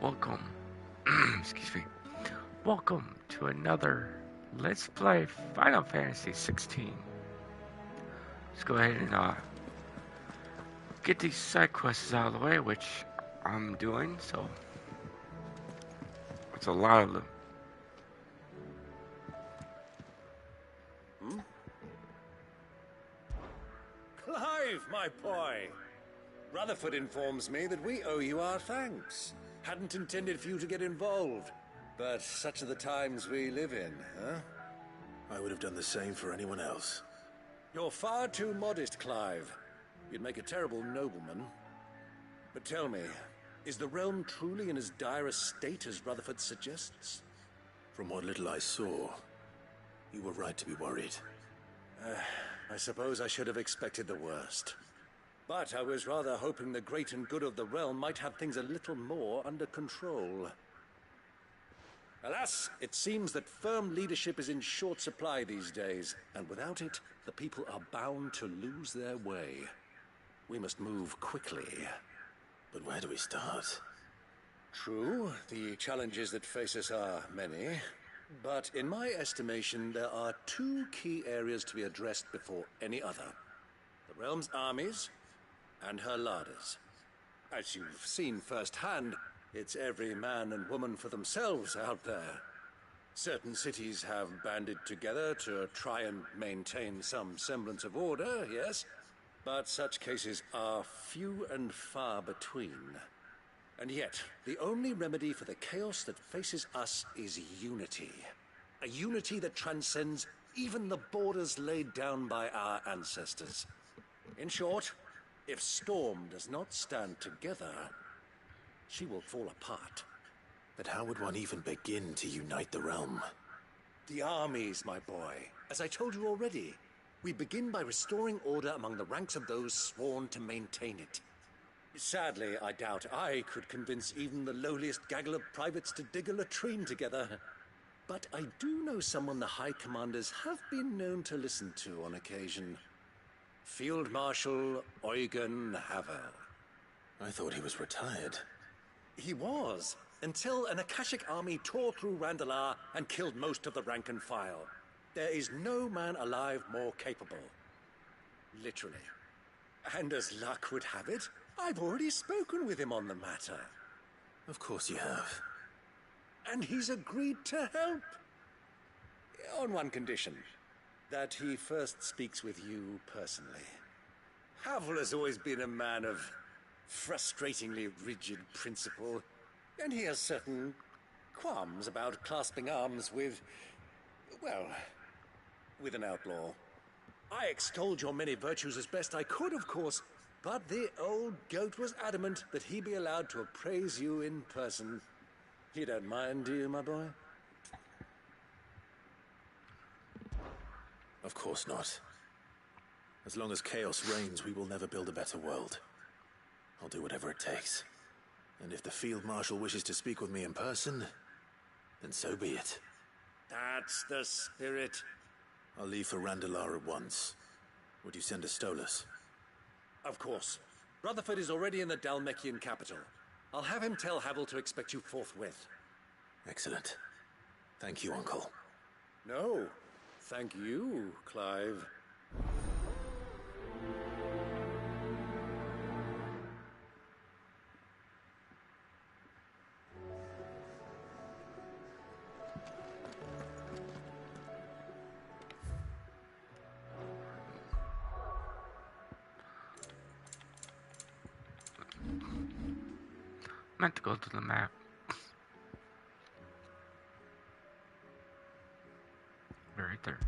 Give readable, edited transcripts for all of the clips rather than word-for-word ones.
Welcome, excuse me. Welcome to another Let's Play Final Fantasy 16. Let's go ahead and get these side quests out of the way, which I'm doing. So it's a lot of them. Clive, my boy! Rutherford informs me that we owe you our thanks. Hadn't intended for you to get involved, but such are the times we live in, huh? I would have done the same for anyone else. You're far too modest, Clive. You'd make a terrible nobleman. But tell me, is the realm truly in as dire a state as Rutherford suggests? From what little I saw, you were right to be worried. I suppose I should have expected the worst. But I was rather hoping the great and good of the realm might have things a little more under control. Alas, it seems that firm leadership is in short supply these days, and without it, the people are bound to lose their way. We must move quickly. But where do we start? True, the challenges that face us are many, but in my estimation, there are two key areas to be addressed before any other. The realm's armies and her larders. As you've seen firsthand, it's every man and woman for themselves out there. Certain cities have banded together to try and maintain some semblance of order, yes, but such cases are few and far between. And yet, the only remedy for the chaos that faces us is unity. A unity that transcends even the borders laid down by our ancestors. In short, if Storm does not stand together, she will fall apart. But how would one even begin to unite the realm? The armies, my boy. As I told you already, we begin by restoring order among the ranks of those sworn to maintain it. Sadly, I doubt I could convince even the lowliest gaggle of privates to dig a latrine together. But I do know someone the High Commanders have been known to listen to on occasion. Field Marshal Eugen Havel. I thought he was retired. He was, until an Akashic army tore through Randalar and killed most of the rank and file. There is no man alive more capable. Literally. And as luck would have it, I've already spoken with him on the matter. Of course you have. And he's agreed to help. On one condition. That he first speaks with you personally. Havel has always been a man of frustratingly rigid principle, and he has certain qualms about clasping arms with, well, with an outlaw. I extolled your many virtues as best I could, of course, but the old goat was adamant that he be allowed to appraise you in person. You don't mind, do you, my boy? Of course not. As long as chaos reigns, we will never build a better world. I'll do whatever it takes. And if the Field Marshal wishes to speak with me in person, then so be it. That's the spirit. I'll leave for Randalar at once. Would you send a Stolas? Of course. Rutherford is already in the Dalmekian capital. I'll have him tell Havel to expect you forthwith. Excellent. Thank you, Uncle. No. Thank you, Clive. Meant to go to the map. Right there.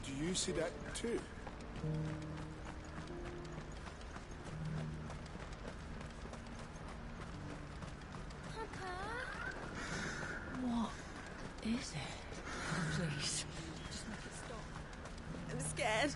Do you see that too? What is it? Oh, please. Just make it stop. I'm scared.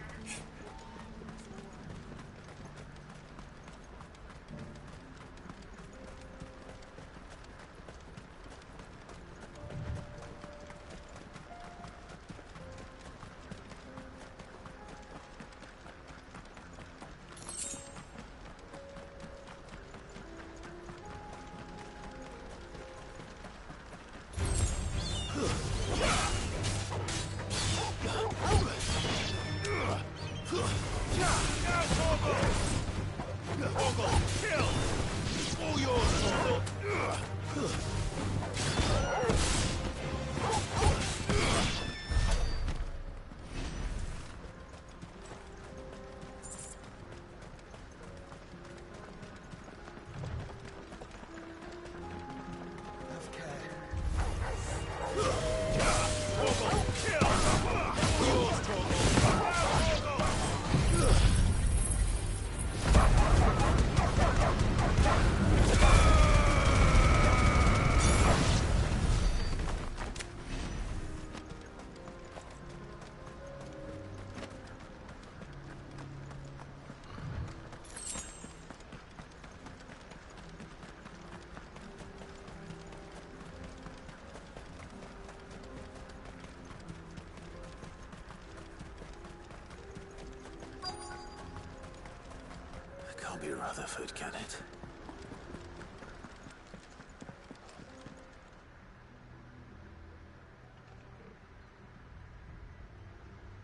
be Rutherford, can it?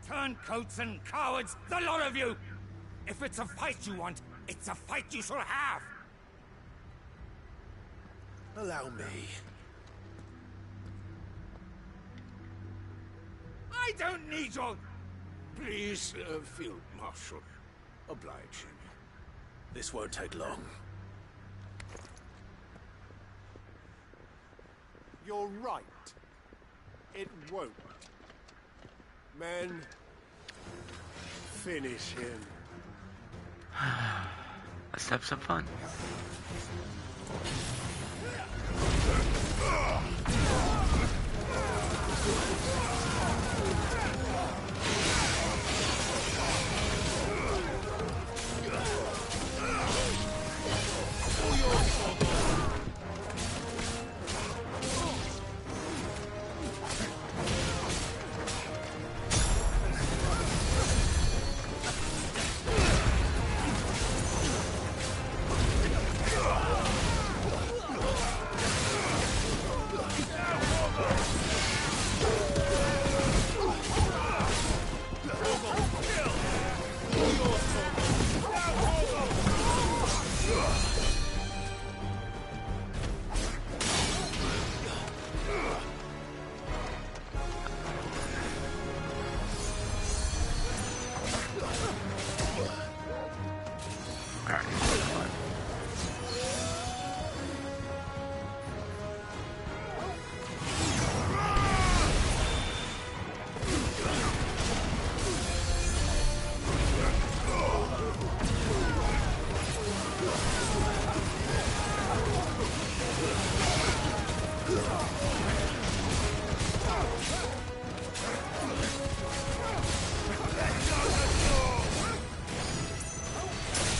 Turncoats and cowards, the lot of you! If it's a fight you want, it's a fight you shall have! Allow me. I don't need your... Please, Field Marshal. Obliging. This won't take long. You're right. It won't. Men, finish him. Let's have some fun.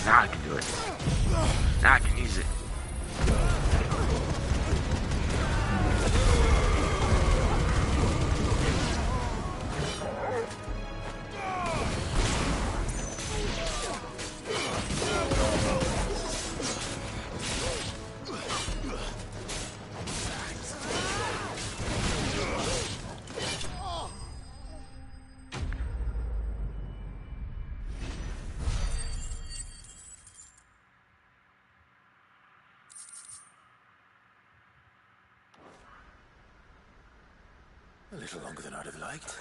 Now I can do it. Now I can use it. A little longer than I'd have liked.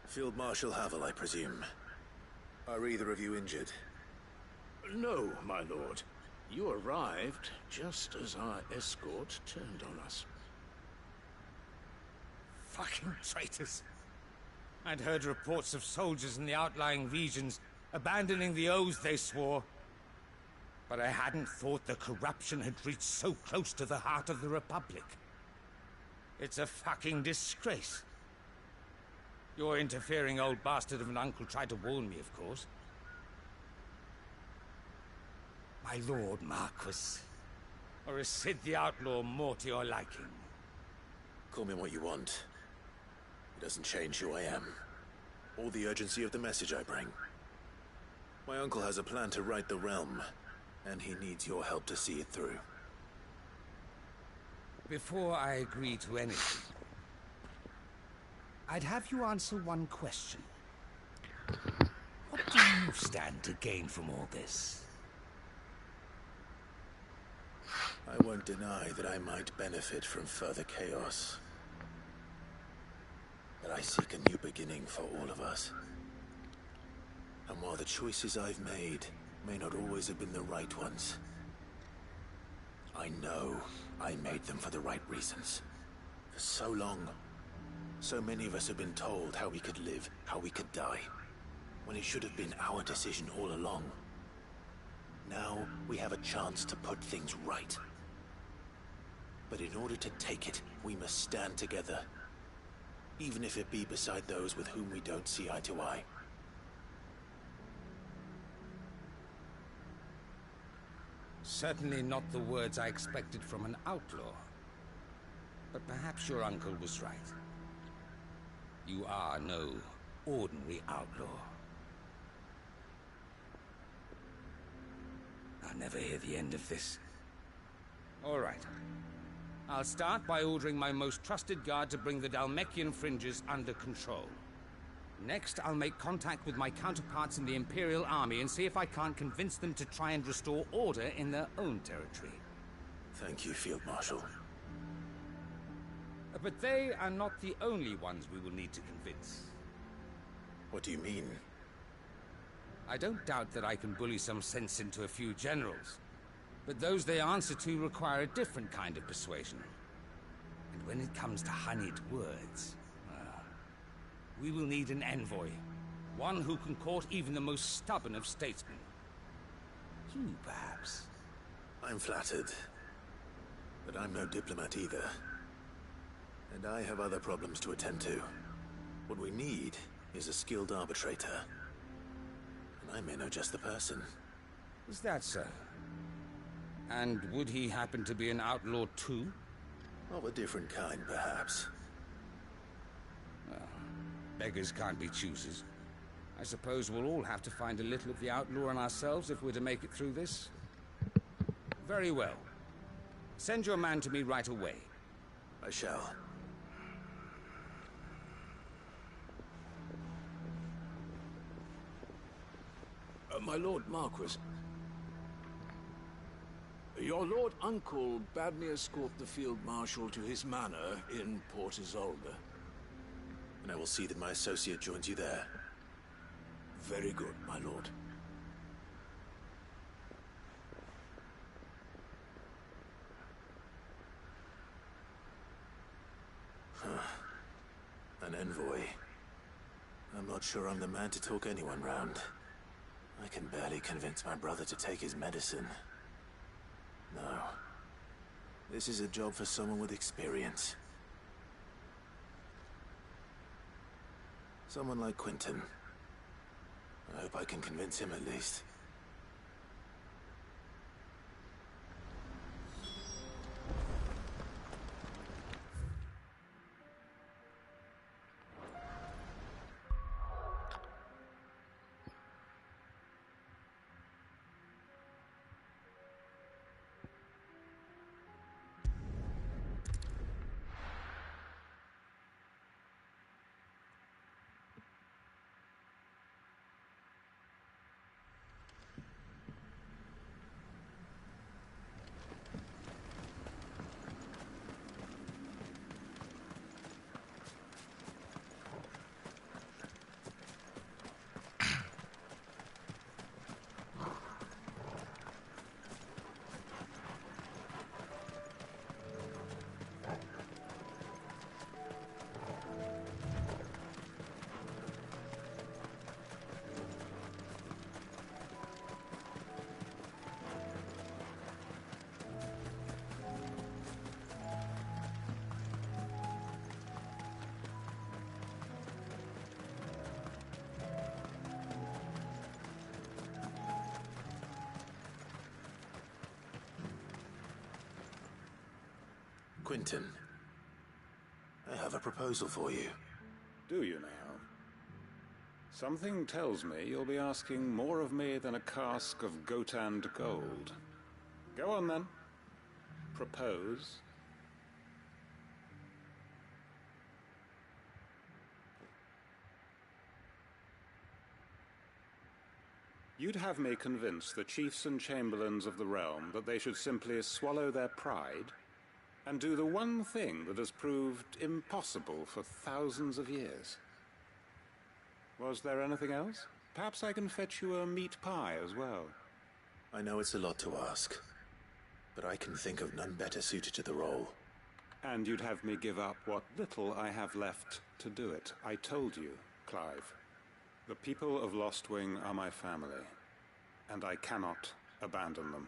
Field Marshal Havel, I presume. Are either of you injured? No, my lord. You arrived just as our escort turned on us. Fucking traitors. I'd heard reports of soldiers in the outlying regions abandoning the oaths they swore. But I hadn't thought the corruption had reached so close to the heart of the Republic. It's a fucking disgrace. Your interfering old bastard of an uncle tried to warn me, of course. My lord Marquis. Or is Sid the Outlaw more to your liking? Call me what you want. It doesn't change who I am, or the urgency of the message I bring. My uncle has a plan to right the realm, and he needs your help to see it through. Before I agree to anything, I'd have you answer one question. What do you stand to gain from all this? I won't deny that I might benefit from further chaos. But I seek a new beginning for all of us. And while the choices I've made may not always have been the right ones, I know I made them for the right reasons. For so long, so many of us have been told how we could live, how we could die, when it should have been our decision all along. Now we have a chance to put things right. But in order to take it, we must stand together. Even if it be beside those with whom we don't see eye to eye. Certainly not the words I expected from an outlaw. But perhaps your uncle was right. You are no ordinary outlaw. I'll never hear the end of this. All right. I'll start by ordering my most trusted guard to bring the Dhalmekian fringes under control. Next, I'll make contact with my counterparts in the Imperial Army and see if I can't convince them to try and restore order in their own territory. Thank you, Field Marshal. But they are not the only ones we will need to convince. What do you mean? I don't doubt that I can bully some sense into a few generals, but those they answer to require a different kind of persuasion. And when it comes to honeyed words, well, we will need an envoy. One who can court even the most stubborn of statesmen. You, perhaps. I'm flattered. But I'm no diplomat either. And I have other problems to attend to. What we need is a skilled arbitrator. And I may know just the person. Is that so? And would he happen to be an outlaw too? Of a different kind, perhaps. Well, beggars can't be choosers. I suppose we'll all have to find a little of the outlaw in ourselves if we're to make it through this. Very well. Send your man to me right away. I shall. My Lord Marquis. Your Lord Uncle bade me escort the Field Marshal to his manor in Port Isolde. And I will see that my associate joins you there. Very good, my lord. An envoy. I'm not sure I'm the man to talk anyone round. I can barely convince my brother to take his medicine. No. This is a job for someone with experience. Someone like Quentin. I hope I can convince him at least. Quentin, I have a proposal for you. Do you now? Something tells me you'll be asking more of me than a cask of Gotand gold. Go on then. Propose. You'd have me convince the chiefs and chamberlains of the realm that they should simply swallow their pride and do the one thing that has proved impossible for thousands of years. Was there anything else? Perhaps I can fetch you a meat pie as well. I know it's a lot to ask, but I can think of none better suited to the role. And you'd have me give up what little I have left to do it. I told you, Clive. The people of Lostwing are my family, and I cannot abandon them.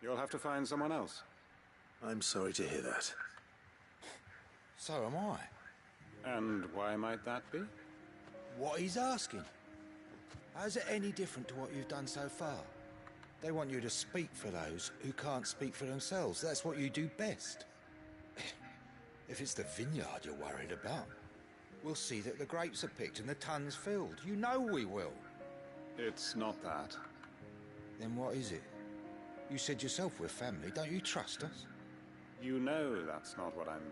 You'll have to find someone else. I'm sorry to hear that. So am I. And why might that be? What he's asking. How's it any different to what you've done so far? They want you to speak for those who can't speak for themselves. That's what you do best. If it's the vineyard you're worried about, we'll see that the grapes are picked and the tons filled. You know we will. It's not that. Then what is it? You said yourself we're family. Don't you trust us? You know that's not what I'm...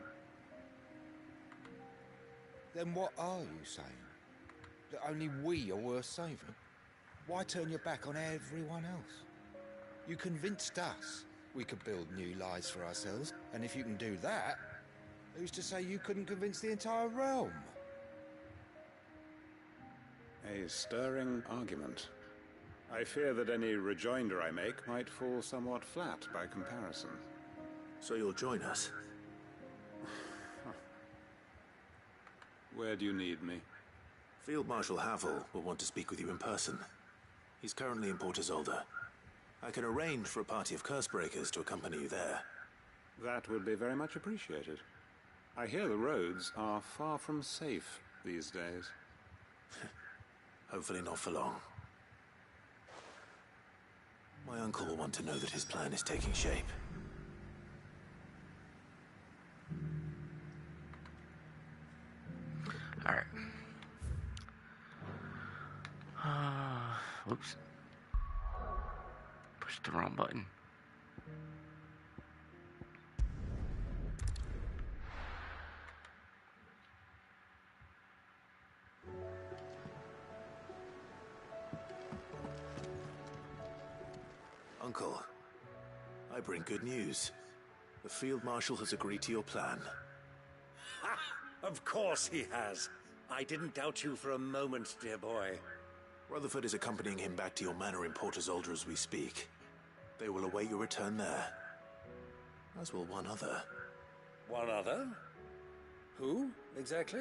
Then what are you saying? That only we are worth saving? Why turn your back on everyone else? You convinced us we could build new lives for ourselves, and if you can do that, who's to say you couldn't convince the entire realm? A stirring argument. I fear that any rejoinder I make might fall somewhat flat by comparison. So you'll join us? Where do you need me? Field Marshal Havel will want to speak with you in person. He's currently in Port Isolde. I can arrange for a party of Cursebreakers to accompany you there. That would be very much appreciated. I hear the roads are far from safe these days. Hopefully not for long. My uncle will want to know that his plan is taking shape. Alright. Oops. Pushed the wrong button. Uncle, I bring good news. The Field Marshal has agreed to your plan. Ha! Of course he has. I didn't doubt you for a moment, dear boy. Rutherford is accompanying him back to your manor in Port Isolde as we speak. They will await your return there. As will one other. One other? Who, exactly?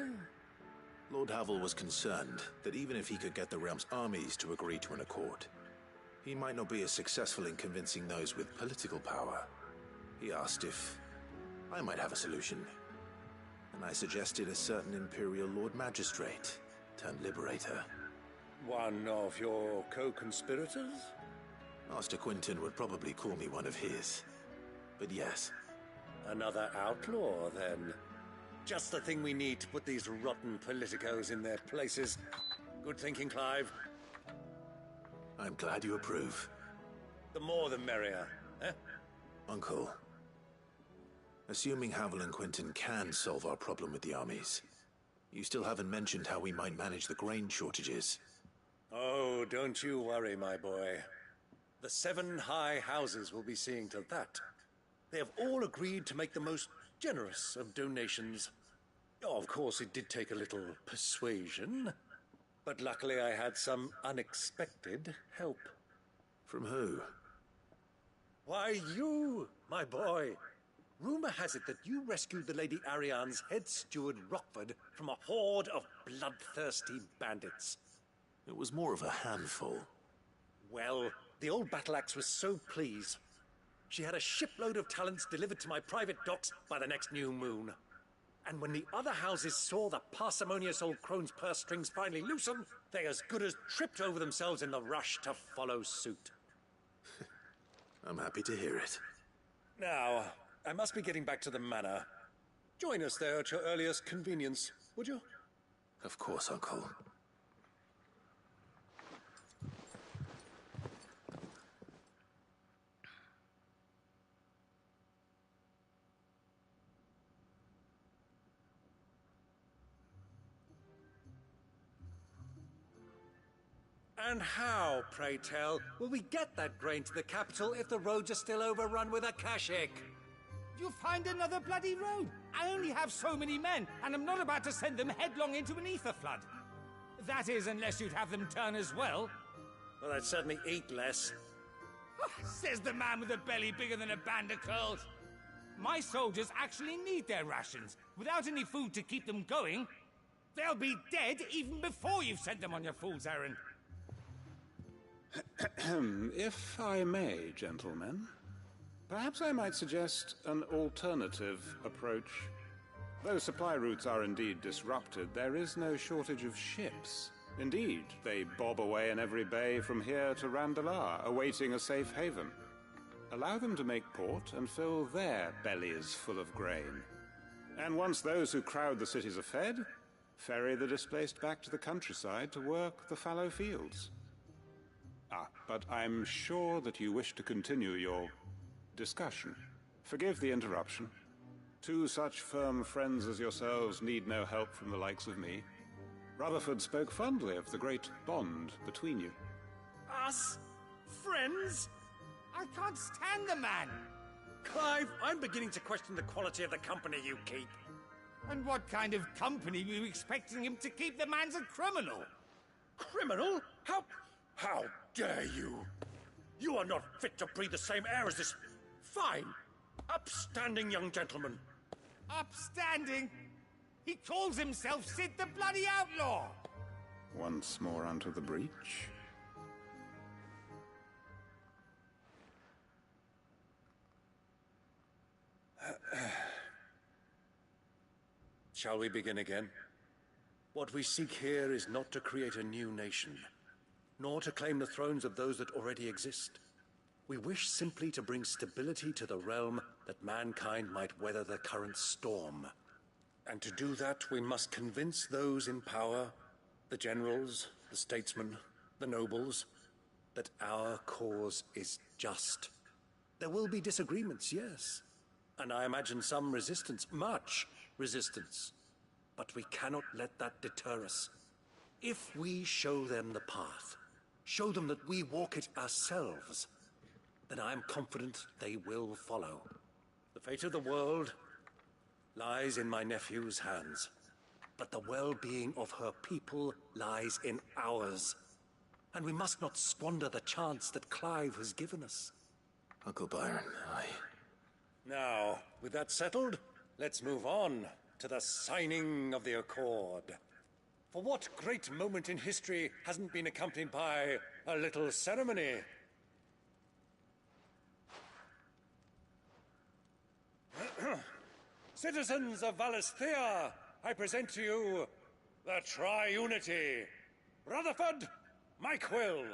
Lord Havel was concerned that even if he could get the realm's armies to agree to an accord, he might not be as successful in convincing those with political power. He asked if I might have a solution, and I suggested a certain Imperial Lord Magistrate turned Liberator. One of your co-conspirators? Master Quinton would probably call me one of his, but yes. Another outlaw, then. Just the thing we need to put these rotten politicos in their places. Good thinking, Clive. I'm glad you approve. The more the merrier, eh? Uncle, assuming Havel and Quinton can solve our problem with the armies, you still haven't mentioned how we might manage the grain shortages. Oh, don't you worry, my boy. The 7 high houses will be seeing to that. They have all agreed to make the most generous of donations. Oh, of course, it did take a little persuasion, but luckily I had some unexpected help. From who? Why, you, my boy. Rumor has it that you rescued the Lady Ariane's head steward Rockford from a horde of bloodthirsty bandits. It was more of a handful. Well, the old battle axe was so pleased. She had a shipload of talents delivered to my private docks by the next new moon. And when the other houses saw the parsimonious old crone's purse strings finally loosen, they as good as tripped over themselves in the rush to follow suit. I'm happy to hear it. Now, I must be getting back to the manor. Join us there at your earliest convenience, would you? Of course, Uncle. And how, pray tell, will we get that grain to the capital if the roads are still overrun with Akashic? You'll find another bloody road. I only have so many men, and I'm not about to send them headlong into an ether flood. That is, unless you'd have them turn as well. Well, I'd certainly eat less. Says the man with a belly bigger than a band of curls. My soldiers actually need their rations. Without any food to keep them going, they'll be dead even before you've sent them on your fool's errand. If I may, gentlemen, perhaps I might suggest an alternative approach. Though supply routes are indeed disrupted, there is no shortage of ships. Indeed, they bob away in every bay from here to Randalar, awaiting a safe haven. Allow them to make port and fill their bellies full of grain. And once those who crowd the cities are fed, ferry the displaced back to the countryside to work the fallow fields. But I'm sure that you wish to continue your discussion. Forgive the interruption. Two such firm friends as yourselves need no help from the likes of me. Rutherford spoke fondly of the great bond between you. Us? Friends? I can't stand the man! Clive, I'm beginning to question the quality of the company you keep. And what kind of company were you expecting him to keep? The man's a criminal! Criminal? How dare you? You are not fit to breathe the same air as this fine, upstanding young gentleman. Upstanding? He calls himself Sid the Bloody Outlaw! Once more onto the breach. Shall we begin again? What we seek here is not to create a new nation, nor to claim the thrones of those that already exist. We wish simply to bring stability to the realm that mankind might weather the current storm. And to do that, we must convince those in power, the generals, the statesmen, the nobles, that our cause is just. There will be disagreements, yes. And I imagine some resistance, much resistance. But we cannot let that deter us. If we show them the path, show them that we walk it ourselves, then I am confident they will follow. The fate of the world lies in my nephew's hands, but the well-being of her people lies in ours. And we must not squander the chance that Clive has given us. Uncle Byron, Now, with that settled, let's move on to the signing of the Accord. For what great moment in history hasn't been accompanied by a little ceremony? Citizens of Valisthea, I present to you the Triunity. Rutherford, Mike Will.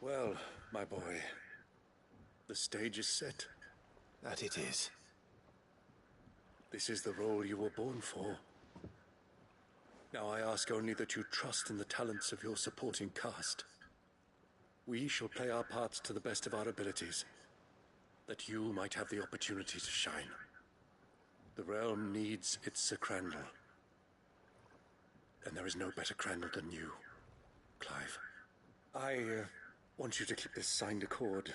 Well, my boy, the stage is set. that it is. This is the role you were born for. Now I ask only that you trust in the talents of your supporting cast. We shall play our parts to the best of our abilities, that you might have the opportunity to shine. The realm needs its Sir Crandall. And there is no better Crandall than you, Clive. I want you to keep this signed accord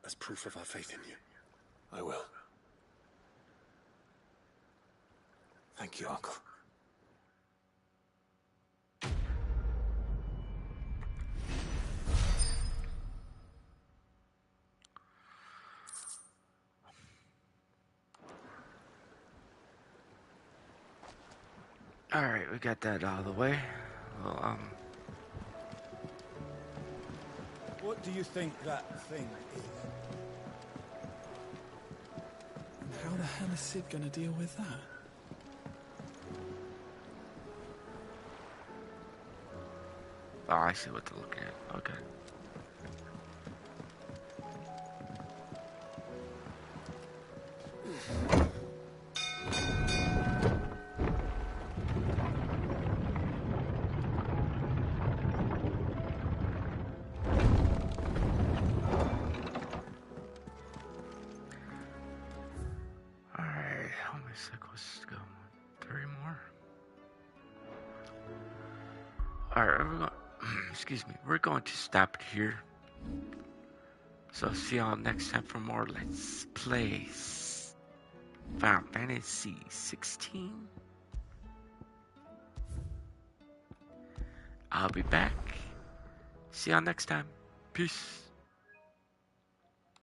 as proof of our faith in you. I will. Thank you, Uncle. Alright, we got that out of the way. Well, What do you think that thing is? And how the hell is Sid gonna deal with that? oh, I see what they're looking at. Okay. Alright, how many sequels to go? 3 more? Alright, we're going excuse me, we're going to stop it here. So see y'all next time for more Let's Play Final Fantasy 16. I'll be back. See y'all next time. Peace.